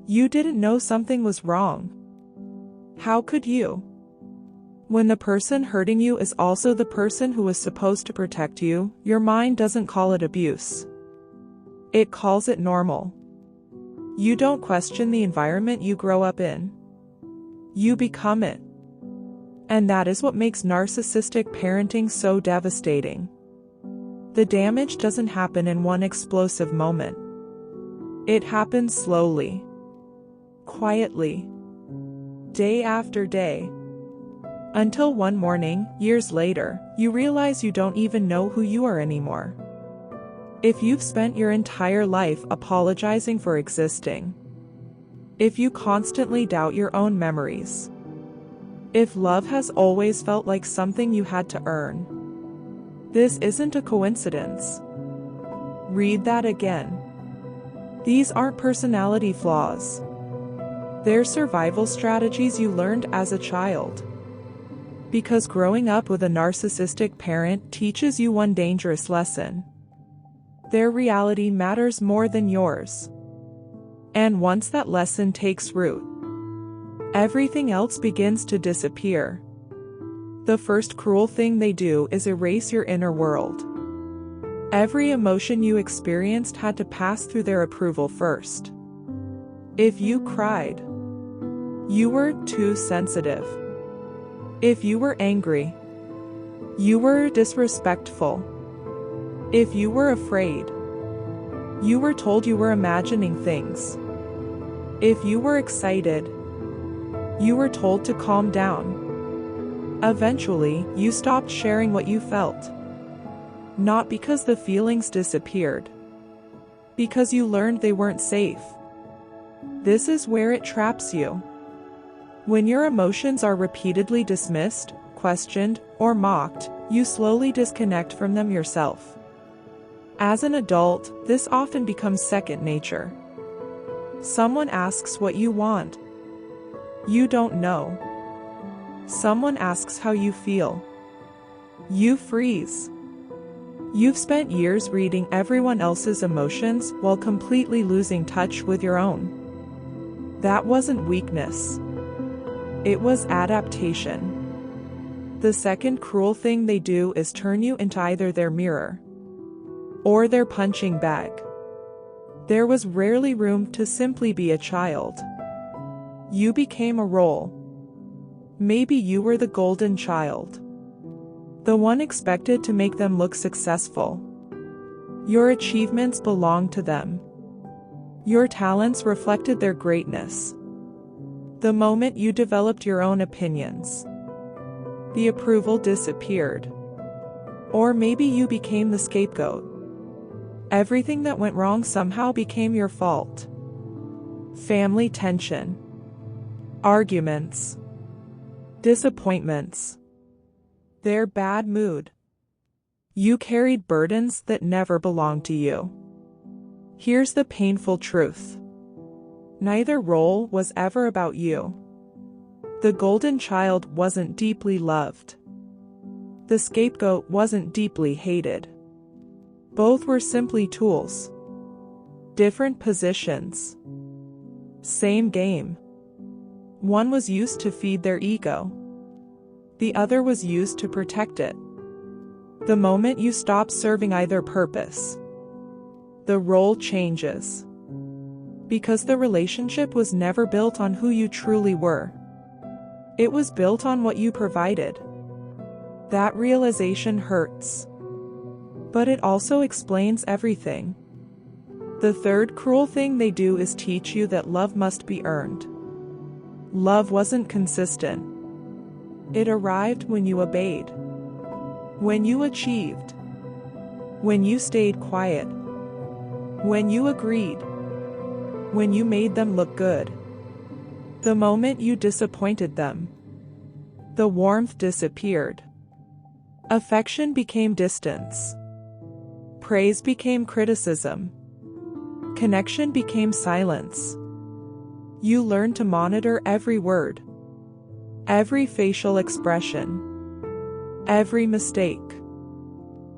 You didn't know something was wrong. How could you? When the person hurting you is also the person who was supposed to protect you, your mind doesn't call it abuse. It calls it normal. You don't question the environment you grow up in. You become it. And that is what makes narcissistic parenting so devastating. The damage doesn't happen in one explosive moment. It happens slowly, quietly, day after day. Until one morning, years later, you realize you don't even know who you are anymore. If you've spent your entire life apologizing for existing, if you constantly doubt your own memories, if love has always felt like something you had to earn, this isn't a coincidence. Read that again. These aren't personality flaws. They're survival strategies you learned as a child. Because growing up with a narcissistic parent teaches you one dangerous lesson. Their reality matters more than yours. And once that lesson takes root, everything else begins to disappear. The first cruel thing they do is erase your inner world. Every emotion you experienced had to pass through their approval first. If you cried, you were too sensitive. If you were angry, you were disrespectful. If you were afraid, you were told you were imagining things. If you were excited, you were told to calm down. Eventually, you stopped sharing what you felt. Not because the feelings disappeared, because you learned they weren't safe. This is where it traps you. When your emotions are repeatedly dismissed, questioned, or mocked, you slowly disconnect from them yourself. As an adult, this often becomes second nature. Someone asks what you want. You don't know. Someone asks how you feel. You freeze. You've spent years reading everyone else's emotions while completely losing touch with your own. That wasn't weakness. It was adaptation. The second cruel thing they do is turn you into either their mirror or their punching bag. There was rarely room to simply be a child. You became a role. Maybe you were the golden child, the one expected to make them look successful. Your achievements belonged to them. Your talents reflected their greatness. The moment you developed your own opinions, the approval disappeared. Or maybe you became the scapegoat. Everything that went wrong somehow became your fault. Family tension, arguments, disappointments, their bad mood. You carried burdens that never belonged to you. Here's the painful truth. Neither role was ever about you. The golden child wasn't deeply loved. The scapegoat wasn't deeply hated. Both were simply tools. Different positions. Same game. One was used to feed their ego. The other was used to protect it. The moment you stop serving either purpose, the role changes. Because the relationship was never built on who you truly were. It was built on what you provided. That realization hurts. But it also explains everything. The third cruel thing they do is teach you that love must be earned. Love wasn't consistent. It arrived when you obeyed. When you achieved. When you stayed quiet. When you agreed. When you made them look good. The moment you disappointed them, the warmth disappeared. Affection became distance. Praise became criticism. Connection became silence. You learned to monitor every word, every facial expression, every mistake.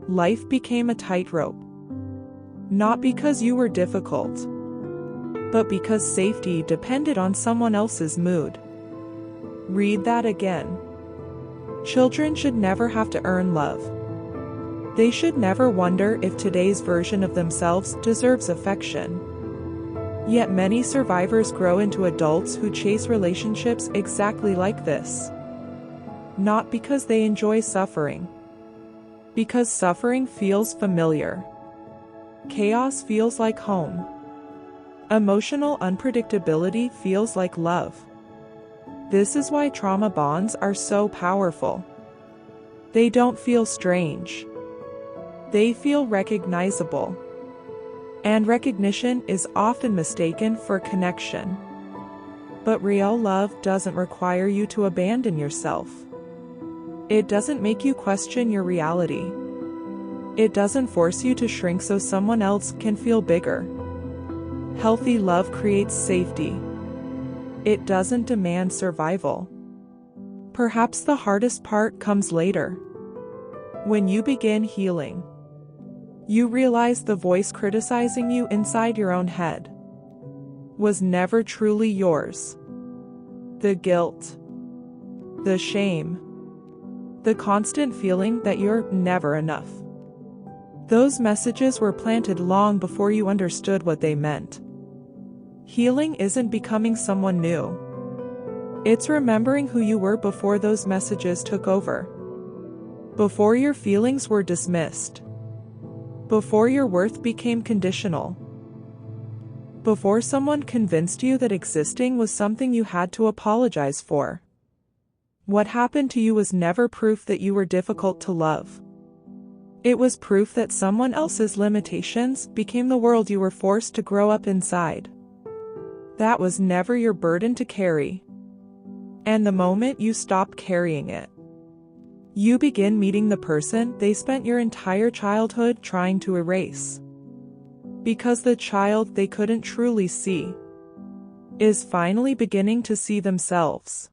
Life became a tightrope. Not because you were difficult, but because safety depended on someone else's mood. Read that again. Children should never have to earn love. They should never wonder if today's version of themselves deserves affection. Yet many survivors grow into adults who chase relationships exactly like this. Not because they enjoy suffering. Because suffering feels familiar. Chaos feels like home. Emotional unpredictability feels like love. This is why trauma bonds are so powerful. They don't feel strange. They feel recognizable. And recognition is often mistaken for connection. But real love doesn't require you to abandon yourself. It doesn't make you question your reality. It doesn't force you to shrink so someone else can feel bigger. Healthy love creates safety. It doesn't demand survival. Perhaps the hardest part comes later. When you begin healing, you realize the voice criticizing you inside your own head was never truly yours. The guilt, the shame, the constant feeling that you're never enough. Those messages were planted long before you understood what they meant. Healing isn't becoming someone new. It's remembering who you were before those messages took over. Before your feelings were dismissed. Before your worth became conditional. Before someone convinced you that existing was something you had to apologize for. What happened to you was never proof that you were difficult to love. It was proof that someone else's limitations became the world you were forced to grow up inside. That was never your burden to carry. And the moment you stop carrying it, you begin meeting the person they spent your entire childhood trying to erase. Because the child they couldn't truly see is finally beginning to see themselves.